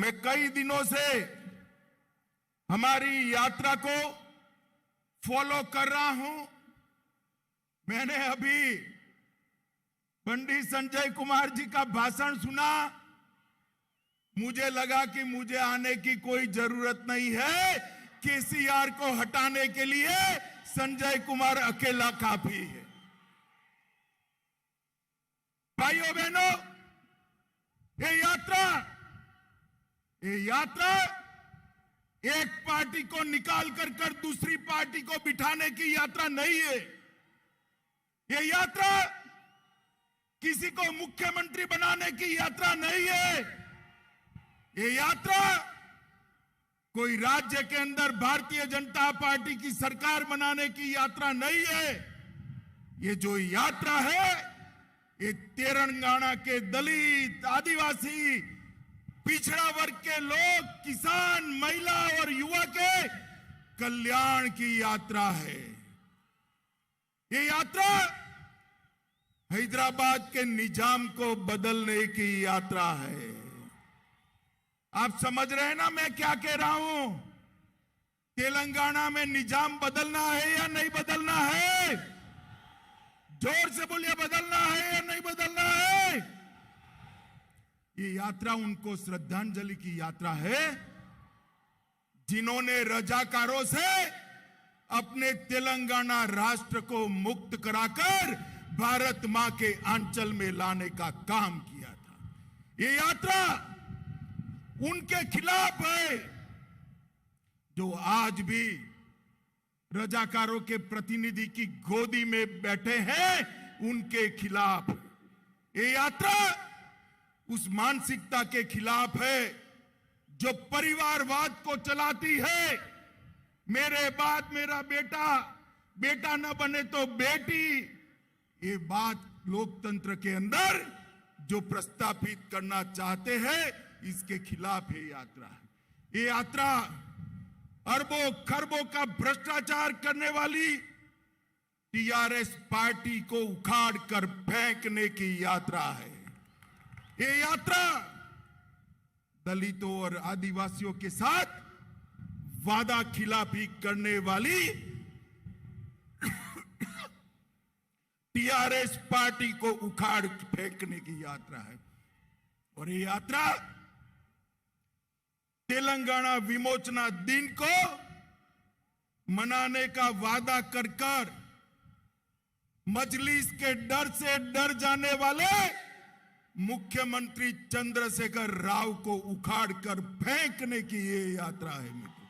मैं कई दिनों से हमारी यात्रा को फॉलो कर रहा हूं। मैंने अभी पंडित संजय कुमार जी का भाषण सुना। मुझे लगा कि मुझे आने की कोई जरूरत नहीं है। केसीआर को हटाने के लिए संजय कुमार अकेला काफी है। भाइयों बहनों, ये यात्रा एक पार्टी को निकाल कर दूसरी पार्टी को बिठाने की यात्रा नहीं है। ये यात्रा किसी को मुख्यमंत्री बनाने की यात्रा नहीं है। ये यात्रा कोई राज्य के अंदर भारतीय जनता पार्टी की सरकार बनाने की यात्रा नहीं है। ये जो यात्रा है, ये तेलंगाना के दलित, आदिवासी, पिछड़ा वर्ग के लोग, किसान, महिला और युवा के कल्याण की यात्रा है। ये यात्रा हैदराबाद के निजाम को बदलने की यात्रा है। आप समझ रहे हैं ना मैं क्या कह रहा हूं? तेलंगाना में निजाम बदलना है या नहीं बदलना है? जोर से बोलिए, बदलना है या नहीं बदलना है? ये यात्रा उनको श्रद्धांजलि की यात्रा है जिन्होंने रजाकारों से अपने तेलंगाना राष्ट्र को मुक्त कराकर भारत मां के आंचल में लाने का काम किया था। ये यात्रा उनके खिलाफ है जो आज भी रजाकारों के प्रतिनिधि की गोदी में बैठे हैं, उनके खिलाफ। ये यात्रा उस मानसिकता के खिलाफ है जो परिवारवाद को चलाती है। मेरे बाद मेरा बेटा, बेटा न बने तो बेटी, ये बात लोकतंत्र के अंदर जो प्रस्तावित करना चाहते हैं, इसके खिलाफ ये यात्रा है। ये यात्रा अरबों खरबों का भ्रष्टाचार करने वाली टीआरएस पार्टी को उखाड़ कर फेंकने की यात्रा है। ये यात्रा दलितों और आदिवासियों के साथ वादा खिलाफी करने वाली टीआरएस पार्टी को उखाड़ फेंकने की यात्रा है। और ये यात्रा तेलंगाना विमोचना दिन को मनाने का वादा कर मजलिस के डर से डर जाने वाले मुख्यमंत्री चंद्रशेखर राव को उखाड़ कर फेंकने की ये यात्रा है मित्रों।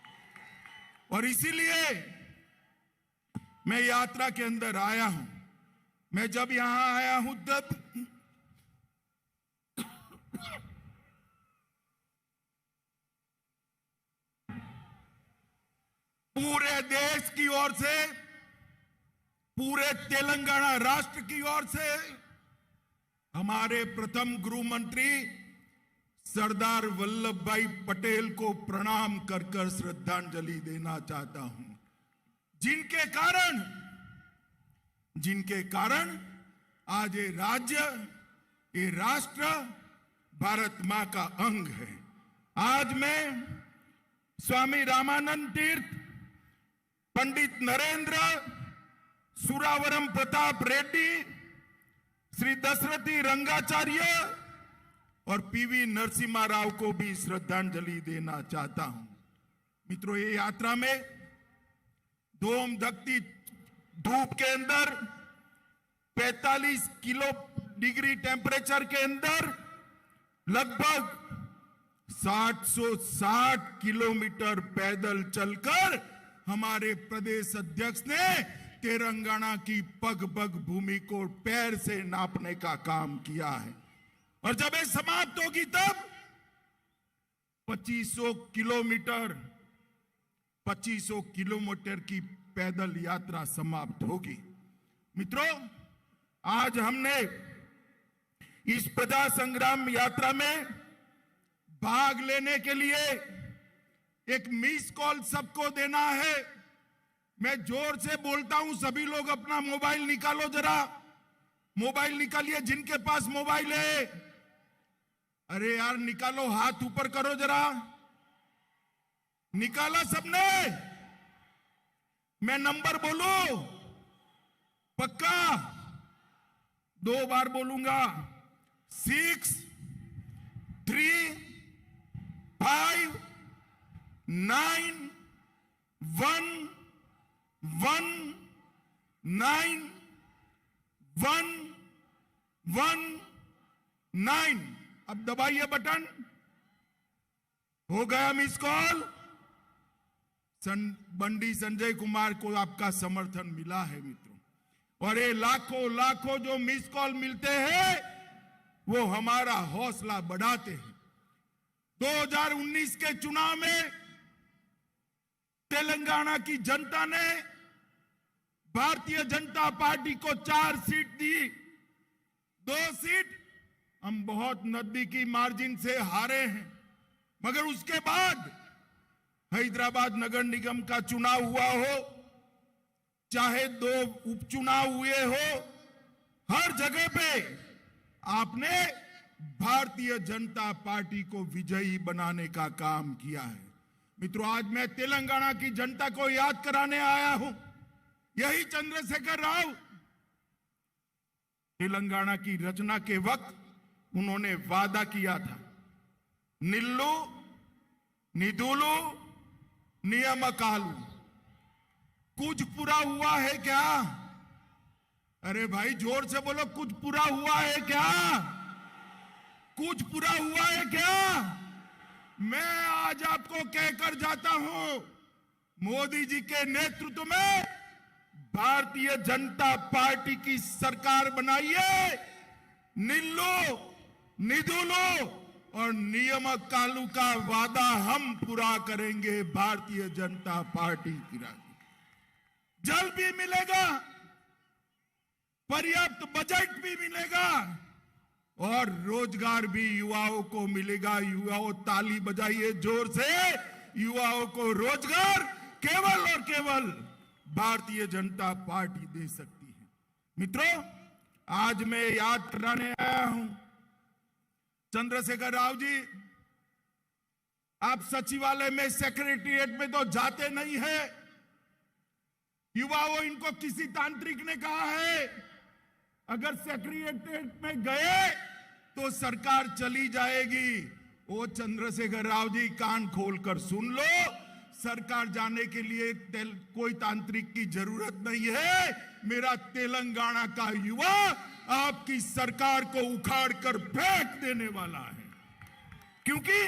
और इसीलिए मैं यात्रा के अंदर आया हूं। मैं जब यहां आया हूं तब पूरे देश की ओर से, पूरे तेलंगाना राष्ट्र की ओर से हमारे प्रथम गृह मंत्री सरदार वल्लभ भाई पटेल को प्रणाम कर श्रद्धांजलि देना चाहता हूं, जिनके कारण आज ये राज्य, ये राष्ट्र भारत मां का अंग है। आज मैं स्वामी रामानंद तीर्थ, पंडित नरेंद्र, सुरावरम प्रताप रेड्डी, श्री दशरथी रंगाचार्य और पीवी नरसिम्हा राव को भी श्रद्धांजलि देना चाहता हूं। मित्रों, ये यात्रा में धूम धकती धूप के अंदर 45 डिग्री टेम्परेचर के अंदर लगभग 760 किलोमीटर पैदल चलकर हमारे प्रदेश अध्यक्ष ने तेलंगाना की पग पग भूमि को पैर से नापने का काम किया है। और जब ये समाप्त होगी तब 2500 किलोमीटर की पैदल यात्रा समाप्त होगी। मित्रों, आज हमने इस प्रजा संग्राम यात्रा में भाग लेने के लिए एक मिस कॉल सबको देना है। मैं जोर से बोलता हूं, सभी लोग अपना मोबाइल निकालो, जरा मोबाइल निकालिए जिनके पास मोबाइल है। अरे यार निकालो, हाथ ऊपर करो जरा, निकाला सबने? मैं नंबर बोलूं? पक्का 2 बार बोलूंगा। 6, 3, 5, 9, 1, 1, 9, 1, 1, 9। अब दबाइए बटन। हो गया मिस कॉल। बंडी संजय कुमार को आपका समर्थन मिला है मित्रों, और ये लाखों लाखों जो मिस कॉल मिलते हैं वो हमारा हौसला बढ़ाते हैं। 2019 के चुनाव में तेलंगाना की जनता ने भारतीय जनता पार्टी को 4 सीट दी। 2 सीट हम बहुत नजदीकी मार्जिन से हारे हैं, मगर उसके बाद हैदराबाद नगर निगम का चुनाव हुआ हो, चाहे 2 उपचुनाव हुए हो, हर जगह पे आपने भारतीय जनता पार्टी को विजयी बनाने का काम किया है। मित्रों, आज मैं तेलंगाना की जनता को याद कराने आया हूं। यही चंद्रशेखर राव तेलंगाना की रचना के वक्त उन्होंने वादा किया था, निल्लू निधुलू नियमकालू। कुछ पूरा हुआ है क्या? अरे भाई जोर से बोलो, कुछ पूरा हुआ है क्या? कुछ पूरा हुआ है क्या? मैं आज आपको कहकर जाता हूं, मोदी जी के नेतृत्व में भारतीय जनता पार्टी की सरकार बनाइए। निल्लू निधुलू और नियमकालू का वादा हम पूरा करेंगे भारतीय जनता पार्टी की राजनीति। जल भी मिलेगा, पर्याप्त बजट भी मिलेगा और रोजगार भी युवाओं को मिलेगा। युवाओं ताली बजाइए जोर से, युवाओं को रोजगार केवल और केवल भारतीय जनता पार्टी दे सकती है। मित्रों, आज मैं याद कराने आया हूं, चंद्रशेखर राव जी, आप सचिवालय में सेक्रेटरिएट में तो जाते नहीं है। युवाओं, इनको किसी तांत्रिक ने कहा है अगर सेक्रेटरिएट में गए तो सरकार चली जाएगी। ओ चंद्रशेखर राव जी, कान खोलकर सुन लो, सरकार जाने के लिए कोई तांत्रिक की जरूरत नहीं है। मेरा तेलंगाना का युवा आपकी सरकार को उखाड़ कर फेंक देने वाला है, क्योंकि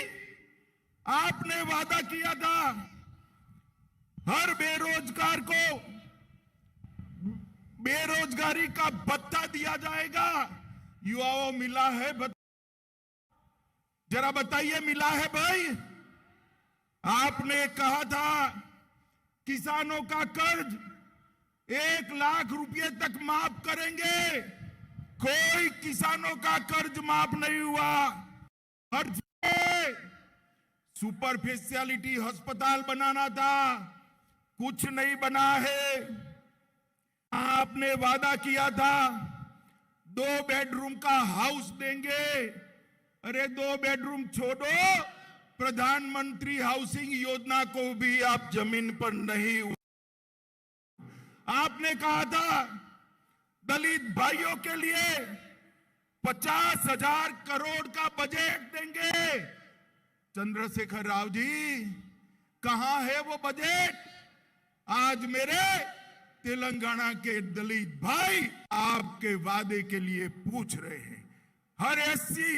आपने वादा किया था हर बेरोजगार को बेरोजगारी का भत्ता दिया जाएगा। युवाओं, मिला है भत्ता? जरा बताइए, मिला है भाई? आपने कहा था किसानों का कर्ज 1 लाख रुपए तक माफ करेंगे। कोई किसानों का कर्ज माफ नहीं हुआ। हर जगह सुपर स्पेशलिटी अस्पताल बनाना था, कुछ नहीं बना है। आपने वादा किया था 2 बेडरूम का हाउस देंगे। अरे 2 बेडरूम छोड़ो, प्रधानमंत्री हाउसिंग योजना को भी आप जमीन पर नहीं। आपने कहा था दलित भाइयों के लिए 50,000 करोड़ का बजट देंगे। चंद्रशेखर राव जी, कहां है वो बजट? आज मेरे तेलंगाना के दलित भाई आपके वादे के लिए पूछ रहे हैं। हर एससी,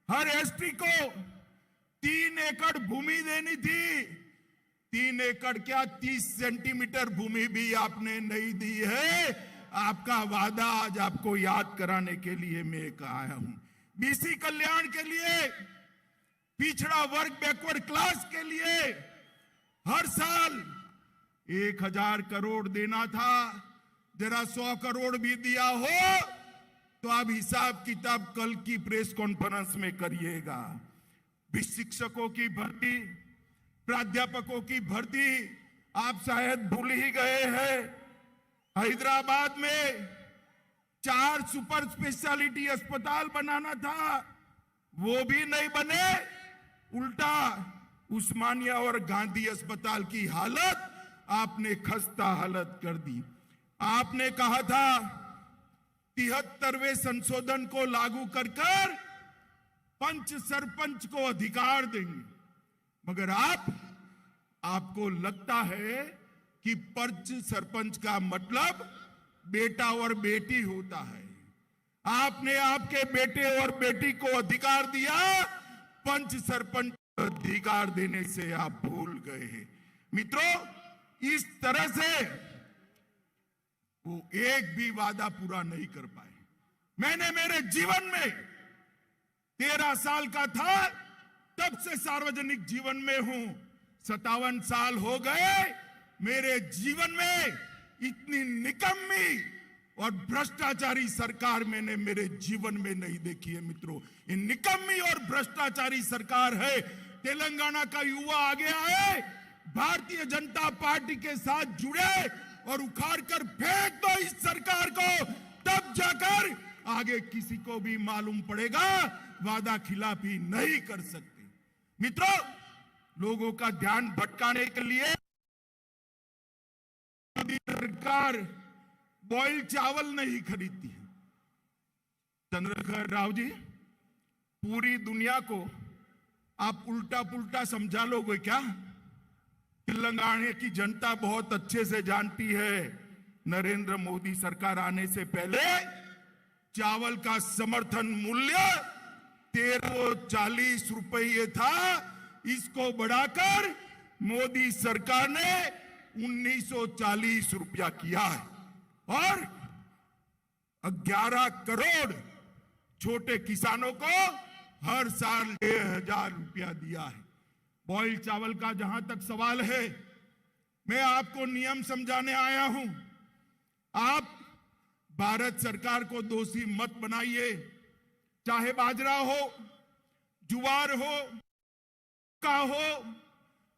हर एसटी को 3 एकड़ भूमि देनी थी। 3 एकड़ क्या, 30 सेंटीमीटर भूमि भी आपने नहीं दी है। आपका वादा आज आपको याद कराने के लिए मैं आया हूं। बीसी कल्याण के लिए, पिछड़ा वर्ग बैकवर्ड क्लास के लिए हर साल 1000 करोड़ देना था। जरा 100 करोड़ भी दिया हो तो आप हिसाब किताब कल की प्रेस कॉन्फ्रेंस में करिएगा। शिक्षकों की भर्ती, प्राध्यापकों की भर्ती आप शायद भूल ही गए हैं। हैदराबाद में 4 सुपर स्पेशलिटी अस्पताल बनाना था। वो भी नहीं बने, उल्टा उस्मानिया और गांधी अस्पताल की हालत आपने खस्ता हालत कर दी। आपने कहा था 73वें संशोधन को लागू कर पंच सरपंच को अधिकार देंगे, मगर आपको लगता है कि पंच सरपंच का मतलब बेटा और बेटी होता है। आपने आपके बेटे और बेटी को अधिकार दिया, पंच सरपंच अधिकार देने से आप भूल गए हैं। मित्रों, इस तरह से वो एक भी वादा पूरा नहीं कर पाए। मैंने मेरे जीवन में 13 साल का था तब से सार्वजनिक जीवन में हूं, 57 साल हो गए। मेरे जीवन में इतनी निकम्मी और भ्रष्टाचारी सरकार मैंने मेरे जीवन में नहीं देखी है। मित्रों, ये निकम्मी और भ्रष्टाचारी सरकार है। तेलंगाना का युवा आगे आए, भारतीय जनता पार्टी के साथ जुड़े और उखाड़ कर फेंक दो इस सरकार को, तब जाकर आगे किसी को भी मालूम पड़ेगा वादा खिलाफी नहीं कर सकते। मित्रों, लोगों का ध्यान भटकाने के लिए सरकार बॉयल चावल नहीं खरीदती है। चंद्रशेखर राव जी, पूरी दुनिया को आप उल्टा पुल्टा समझा लोगे क्या? तेलंगाना की जनता बहुत अच्छे से जानती है, नरेंद्र मोदी सरकार आने से पहले चावल का समर्थन मूल्य 1340 रुपये था। इसको बढ़ाकर मोदी सरकार ने 1940 रुपया किया है और 11 करोड़ छोटे किसानों को हर साल 1000 रुपया दिया है। बॉयल चावल का जहां तक सवाल है, मैं आपको नियम समझाने आया हूं। आप भारत सरकार को दोषी मत बनाइए, चाहे बाजरा हो, जुवार हो, का हो,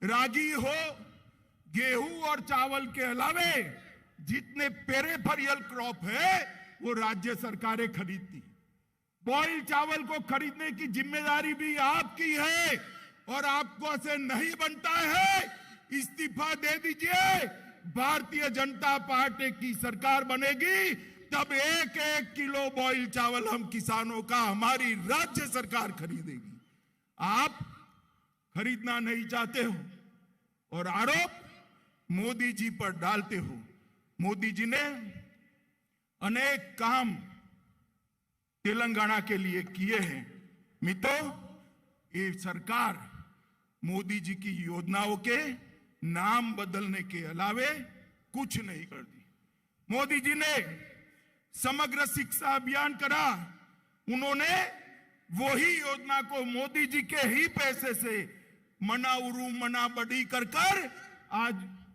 रागी हो, गेहूं और चावल के अलावे जितने पेरिफेरल क्रॉप है वो राज्य सरकारें खरीदती। बॉयल चावल को खरीदने की जिम्मेदारी भी आपकी है और आपको से नहीं बनता है। इस्तीफा दे दीजिए, भारतीय जनता पार्टी की सरकार बनेगी, तब 1-1 किलो बॉयल चावल हम किसानों का हमारी राज्य सरकार खरीदेगी। आप खरीदना नहीं चाहते हो और आरोप मोदी जी पर डालते हो। मोदी जी ने अनेक काम तेलंगाना के लिए किए हैं। मित्रों, ये सरकार मोदी जी की योजनाओं के नाम बदलने के अलावे कुछ नहीं कर दी। मोदी जी ने समग्र शिक्षा अभियान करा, उन्होंने वही योजना को मोदी जी के ही पैसे से मना उरू मना बड़ी कर आज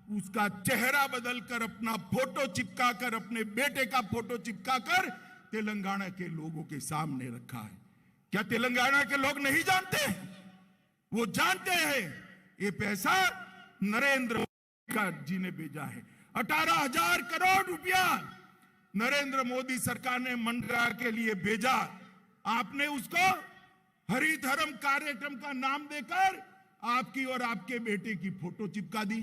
उसका चेहरा बदलकर अपना फोटो चिपकाकर, अपने बेटे का फोटो चिपकाकर तेलंगाना के लोगों के सामने रखा है। क्या तेलंगाना के लोग नहीं जानते? वो जानते हैं ये पैसा नरेंद्र मोदी जी ने भेजा है। 18,000 करोड़ रुपया नरेंद्र मोदी सरकार ने मनरेगा के लिए भेजा। आपने उसको हरित हरम कार्यक्रम का नाम देकर आपकी और आपके बेटे की फोटो चिपका दी।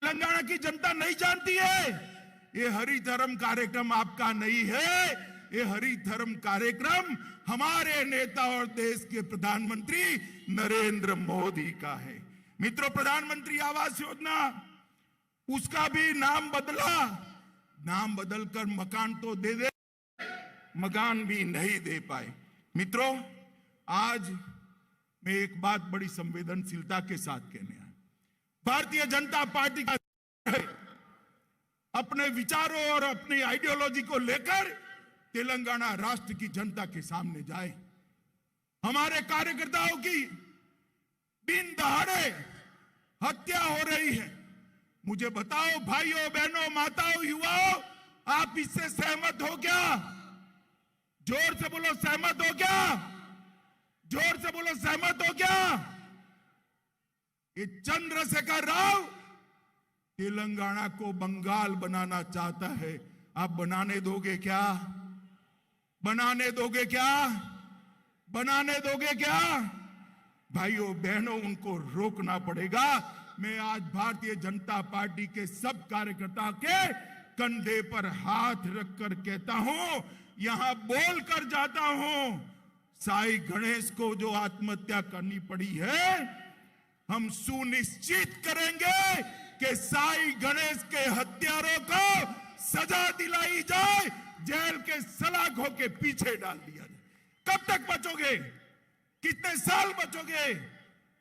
तेलंगाना की जनता नहीं जानती है ये हरित हरम कार्यक्रम आपका नहीं है, ये हरित हरम कार्यक्रम हमारे नेता और देश के प्रधानमंत्री नरेंद्र मोदी का है। मित्रों, प्रधानमंत्री आवास योजना, उसका भी नाम बदला, नाम बदलकर मकान तो दे दे, मकान भी नहीं दे पाए। मित्रों, आज मैं एक बात बड़ी संवेदनशीलता के साथ कहने आया। भारतीय जनता पार्टी का अपने विचारों और अपनी आइडियोलॉजी को लेकर तेलंगाना राष्ट्र की जनता के सामने जाए। हमारे कार्यकर्ताओं की दिन दहाड़े हत्या हो रही है। मुझे बताओ भाइयों, बहनों, माताओं, युवाओं, आप इससे सहमत हो क्या? जोर से बोलो, सहमत हो क्या? जोर से बोलो, सहमत हो क्या? ये चंद्रशेखर राव तेलंगाना को बंगाल बनाना चाहता है। आप बनाने दोगे क्या? बनाने दोगे क्या? बनाने दोगे क्या? भाइयों बहनों, उनको रोकना पड़ेगा। मैं आज भारतीय जनता पार्टी के सब कार्यकर्ता के कंधे पर हाथ रखकर कहता हूं, यहां बोल कर जाता हूं, साई गणेश को जो आत्महत्या करनी पड़ी है, हम सुनिश्चित करेंगे कि साई गणेश के हत्यारों को सजा दिलाई जाए, जेल के सलाखों के पीछे डाल दिया जाए। कब तक बचोगे? कितने साल बचोगे?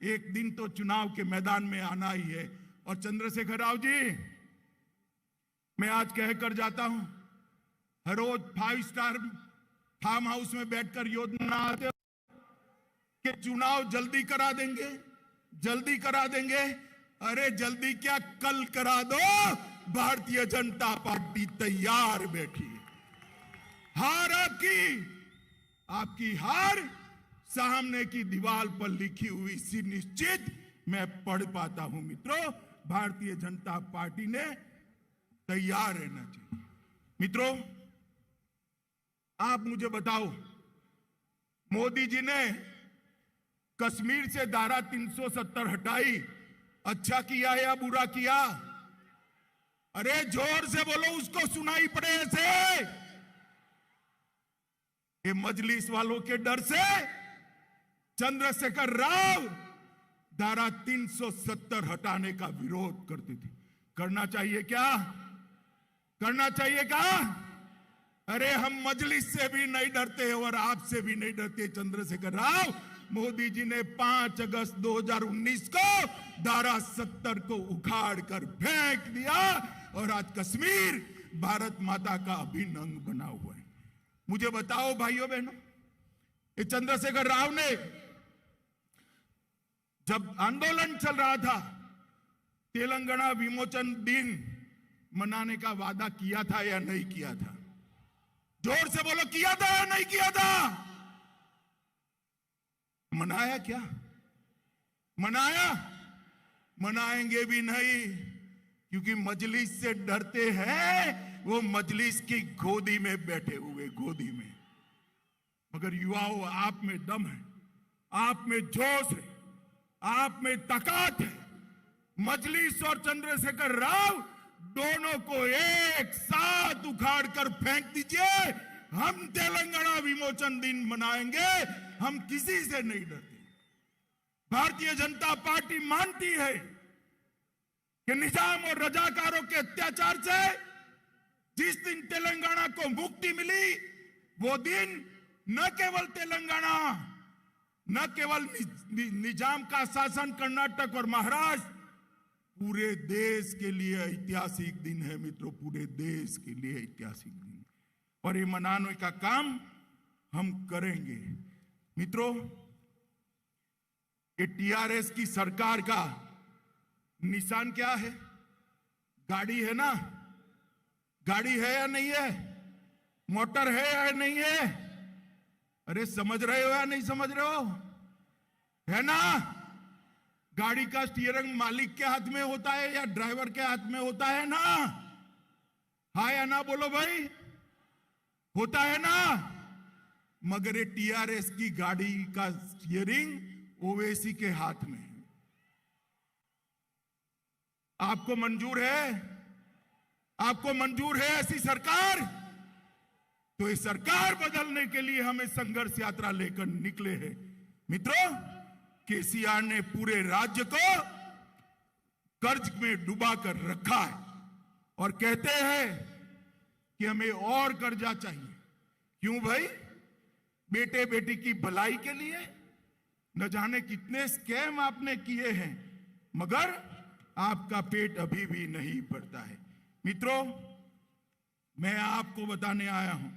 एक दिन तो चुनाव के मैदान में आना ही है। और चंद्रशेखर राव जी, मैं आज कहकर जाता हूं, हर रोज 5 स्टार फार्म हाउस में बैठकर योजना आते हो कि चुनाव जल्दी करा देंगे, जल्दी करा देंगे। अरे जल्दी क्या, कल करा दो। भारतीय जनता पार्टी तैयार बैठी है। हार आपकी हार सामने की दीवार पर लिखी हुई सी निश्चित मैं पढ़ पाता हूं। मित्रों, भारतीय जनता पार्टी ने तैयार रहना चाहिए। मित्रों, आप मुझे बताओ, मोदी जी ने कश्मीर से धारा 370 हटाई, अच्छा किया या बुरा किया? अरे जोर से बोलो, उसको सुनाई पड़े ऐसे। ये मजलिस वालों के डर से चंद्रशेखर राव धारा 370 हटाने का विरोध करते थे। करना चाहिए क्या? करना चाहिए क्या? अरे हम मजलिस से भी नहीं डरते और आपसे भी नहीं डरते चंद्रशेखर राव। मोदी जी ने 5 अगस्त 2019 को धारा 70 को उखाड़ कर फेंक दिया और आज कश्मीर भारत माता का अभिन्न अंग बना हुआ है। मुझे बताओ भाइयों बहनों, ये चंद्रशेखर राव ने जब आंदोलन चल रहा था, तेलंगाना विमोचन दिन मनाने का वादा किया था या नहीं किया था? जोर से बोलो, किया था या नहीं किया था? मनाया क्या? मनाया? मनाएंगे भी नहीं, क्योंकि मजलिस से डरते हैं। वो मजलिस की गोदी में बैठे हुए, गोदी में। मगर युवाओं, आप में दम है, आप में जोश है, आप में ताकत है। मजलिस और चंद्रशेखर राव दोनों को एक साथ उखाड़ कर फेंक दीजिए। हम तेलंगाना विमोचन दिन मनाएंगे, हम किसी से नहीं डरते। भारतीय जनता पार्टी मानती है कि निजाम और रजाकारों के अत्याचार से जिस दिन तेलंगाना को मुक्ति मिली, वो दिन न केवल तेलंगाना, न केवल निजाम का शासन कर्नाटक और महाराष्ट्र, पूरे देश के लिए ऐतिहासिक दिन है। मित्रों, पूरे देश के लिए ऐतिहासिक दिन, और ये मनाने का काम हम करेंगे। मित्रों, ये टीआरएस की सरकार का निशान क्या है? गाड़ी है ना? गाड़ी है या नहीं है? मोटर है या नहीं है? अरे समझ रहे हो या नहीं समझ रहे हो? है ना? गाड़ी का स्टीयरिंग मालिक के हाथ में होता है या ड्राइवर के हाथ में होता है ना? हाँ या ना बोलो भाई, होता है ना? मगर ये टीआरएस की गाड़ी का स्टीयरिंग ओवैसी के हाथ में है। आपको मंजूर है? आपको मंजूर है ऐसी सरकार? तो ये सरकार बदलने के लिए हमें संघर्ष यात्रा लेकर निकले हैं। मित्रों, केसीआर ने पूरे राज्य को कर्ज में डुबा कर रखा है और कहते हैं कि हमें और कर्जा चाहिए। क्यों भाई? बेटे बेटी की भलाई के लिए। न जाने कितने स्कैम आपने किए हैं, मगर आपका पेट अभी भी नहीं भरता है। मित्रों, मैं आपको बताने आया हूं,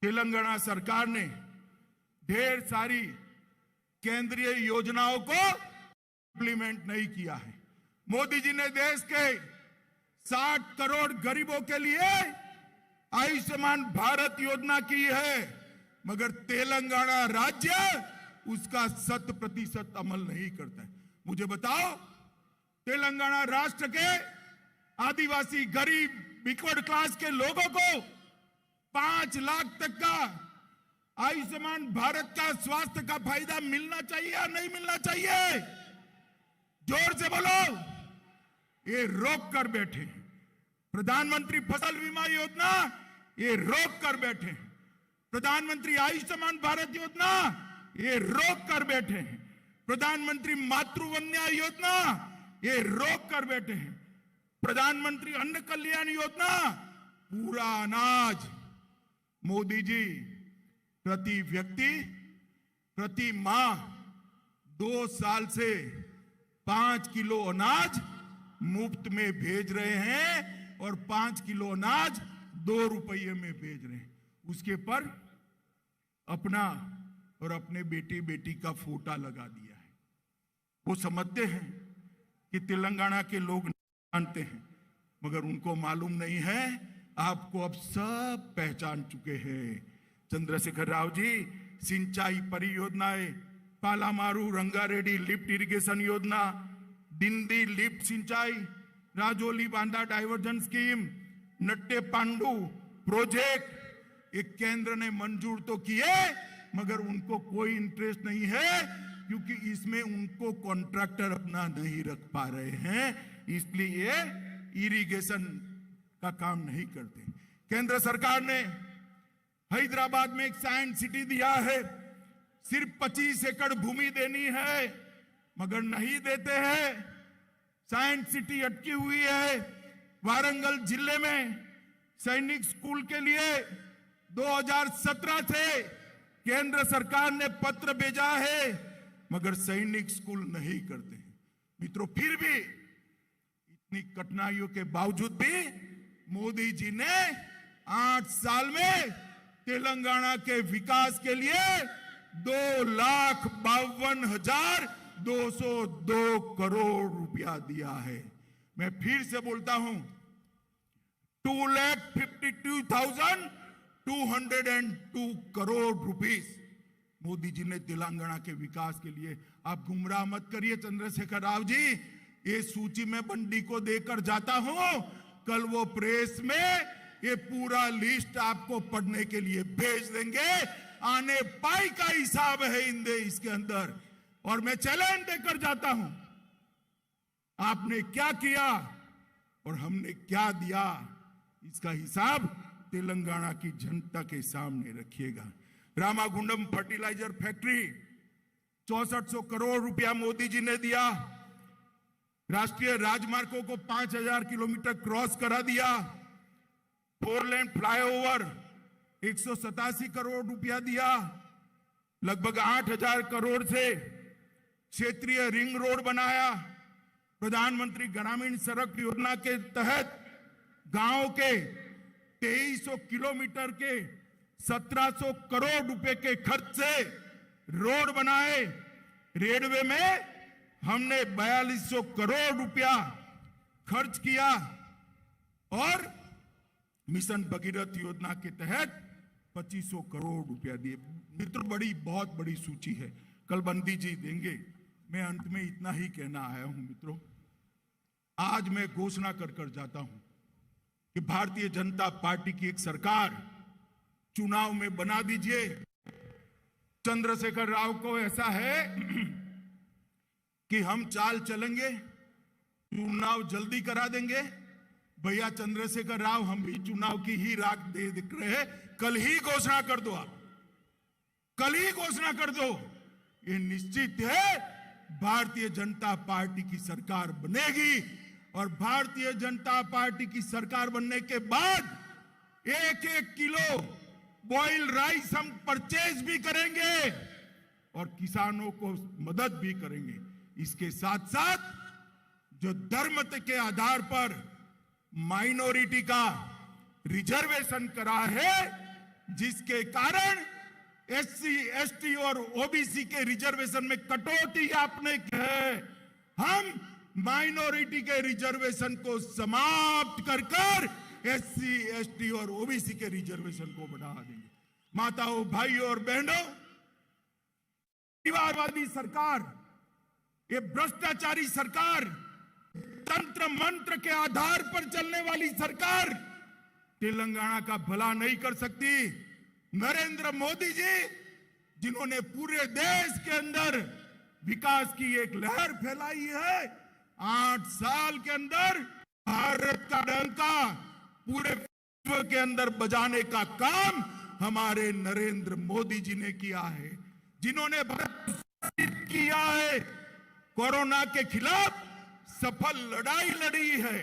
तेलंगाना सरकार ने ढेर सारी केंद्रीय योजनाओं को इंप्लीमेंट नहीं किया है। मोदी जी ने देश के 60 करोड़ गरीबों के लिए आयुष्मान भारत योजना की है, मगर तेलंगाना राज्य उसका 100% अमल नहीं करता है। मुझे बताओ, तेलंगाना राष्ट्र के आदिवासी, गरीब, बैकवर्ड क्लास के लोगों को 5 लाख तक का आयुष्मान भारत का स्वास्थ्य का फायदा मिलना चाहिए या नहीं मिलना चाहिए? जोर से बोलो। ये रोक कर बैठे। प्रधानमंत्री फसल बीमा योजना, ये रोक कर बैठे। प्रधानमंत्री आयुष्मान भारत योजना, ये रोक कर बैठे हैं। प्रधानमंत्री मातृवंदना योजना, ये रोक कर बैठे हैं। प्रधानमंत्री अन्न कल्याण योजना, पूरा अनाज मोदी जी प्रति व्यक्ति प्रति माह 2 साल से 5 किलो अनाज मुफ्त में भेज रहे हैं और 5 किलो अनाज 2 रुपये में भेज रहे हैं। उसके पर अपना और अपने बेटी का फोटा लगा दिया है। वो समझते हैं कि तेलंगाना के लोग जानते हैं, मगर उनको मालूम नहीं है। आपको अब सब पहचान चुके हैं। चंद्रशेखर राव जी सिंचाई परियोजनाएं, पालामारू रंगारेड्डी लिफ्ट इरिगेशन योजना, डिंडी लिफ्ट सिंचाई, Rajoli Banda diversion scheme, Natte Pandu project, ये केंद्र ने मंजूर तो किए, मगर उनको कोई इंटरेस्ट नहीं है, क्योंकि इसमें उनको कॉन्ट्रैक्टर अपना नहीं रख पा रहे हैं, इसलिए इरिगेशन का काम नहीं करते। केंद्र सरकार ने हैदराबाद में एक साइंस सिटी दिया है, सिर्फ 25 एकड़ भूमि देनी है, मगर नहीं देते हैं। साइंस सिटी अटकी हुई है। वारंगल जिले में सैनिक स्कूल के लिए 2017 से केंद्र सरकार ने पत्र भेजा है, मगर सैनिक स्कूल नहीं करते हैं। मित्रों, फिर भी इतनी कठिनाइयों के बावजूद भी मोदी जी ने 8 साल में तेलंगाना के विकास के लिए 2,52,202 करोड़ रुपया दिया है। मैं फिर से बोलता हूं, 2,52,202 करोड़ रुपीस मोदी जी ने तेलंगाना के विकास के लिए। आप गुमराह मत करिए चंद्रशेखर राव जी, ये सूची में बंडी को देकर जाता हूं, कल वो प्रेस में ये पूरा लिस्ट आपको पढ़ने के लिए भेज देंगे। आने पाई का हिसाब है इसके अंदर, और मैं चैलेंज देकर जाता हूं, आपने क्या किया और हमने क्या दिया, इसका हिसाब तेलंगाना की जनता के सामने रखिएगा। रामागुंडम फर्टिलाइजर फैक्ट्री 6400 करोड़ रुपया मोदी जी ने दिया। राष्ट्रीय राजमार्गों को 5000 किलोमीटर क्रॉस करा दिया। 4 लेन फ्लाईओवर 187 करोड़ रुपया दिया। लगभग 8000 करोड़ से क्षेत्रीय रिंग रोड बनाया। प्रधानमंत्री ग्रामीण सड़क योजना के तहत गांव के 2300 किलोमीटर के 1700 करोड़ रुपए के खर्च से रोड बनाए। रेलवे में हमने 4200 करोड़ रुपया खर्च किया और मिशन भगीरथ योजना के तहत 2500 करोड़ रुपया दिए। मित्रों, बहुत बड़ी सूची है, कल बंदी जी देंगे। मैं अंत में इतना ही कहना आया हूं मित्रों, आज मैं घोषणा कर जाता हूं कि भारतीय जनता पार्टी की एक सरकार चुनाव में बना दीजिए। चंद्रशेखर राव को ऐसा है कि हम चाल चलेंगे, चुनाव जल्दी करा देंगे। भैया चंद्रशेखर राव, हम भी चुनाव की ही राख दे दिख रहे हैं, कल ही घोषणा कर दो। आप कल ही घोषणा कर दो। ये निश्चित है भारतीय जनता पार्टी की सरकार बनेगी, और भारतीय जनता पार्टी की सरकार बनने के बाद 1-1 किलो बॉइल्ड राइस हम परचेज भी करेंगे और किसानों को मदद भी करेंगे। इसके साथ साथ जो धर्म के आधार पर माइनॉरिटी का रिजर्वेशन करा है, जिसके कारण एससी, एसटी और ओबीसी के रिजर्वेशन में कटौती आपने की है, हम माइनॉरिटी के रिजर्वेशन को समाप्त कर एससी, एसटी और ओबीसी के रिजर्वेशन को बढ़ा देंगे। माताओं, भाइयों और बहनों, परिवारवादी सरकार, ये भ्रष्टाचारी सरकार, तंत्र मंत्र के आधार पर चलने वाली सरकार तेलंगाना का भला नहीं कर सकती। नरेंद्र मोदी जी, जिन्होंने पूरे देश के अंदर विकास की एक लहर फैलाई है, 8 साल के अंदर भारत का डंका पूरे विश्व के अंदर बजाने का काम हमारे नरेंद्र मोदी जी ने किया है, जिन्होंने भारत किया है, कोरोना के खिलाफ सफल लड़ाई लड़ी है,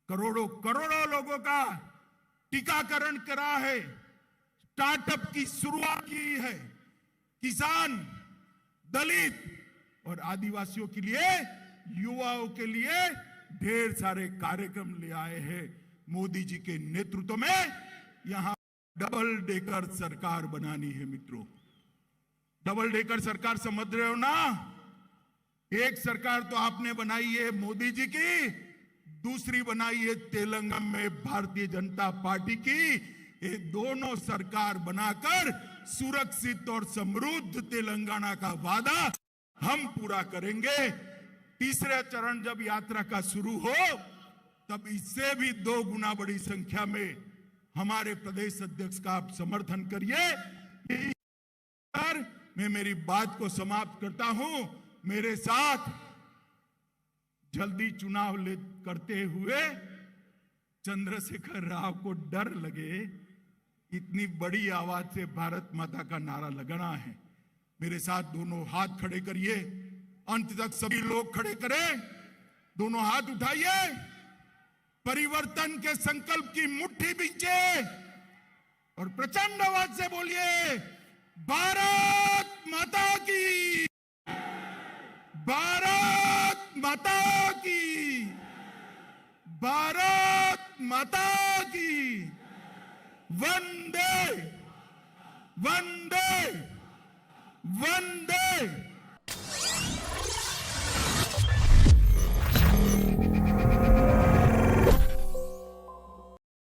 करोड़ों करोड़ों लोगों का टीकाकरण करा है, स्टार्टअप की शुरुआत की है, किसान, दलित और आदिवासियों के लिए, युवाओं के लिए ढेर सारे कार्यक्रम ले आए हैं। मोदी जी के नेतृत्व में यहां डबल डेकर सरकार बनानी है। मित्रों, डबल डेकर सरकार समझ रहे हो ना? एक सरकार तो आपने बनाई है मोदी जी की, दूसरी बनाई है तेलंगाना में भारतीय जनता पार्टी की। ये दोनों सरकार बनाकर सुरक्षित और समृद्ध तेलंगाना का वादा हम पूरा करेंगे। तीसरा चरण जब यात्रा का शुरू हो, तब इससे भी 2 गुना बड़ी संख्या में हमारे प्रदेश अध्यक्ष का आप समर्थन करिए। मैं मेरी बात को समाप्त करता हूं। मेरे साथ जल्दी चुनाव करते हुए चंद्रशेखर राव को डर लगे, इतनी बड़ी आवाज से भारत माता का नारा लगाना है। मेरे साथ दोनों हाथ खड़े करिए, अंत तक सभी लोग खड़े करें, दोनों हाथ उठाइए, परिवर्तन के संकल्प की मुट्ठी बींचे और प्रचंड आवाज से बोलिए, भारत माता की, भारत माता की, भारत माता की, वंदे वंदे वंदे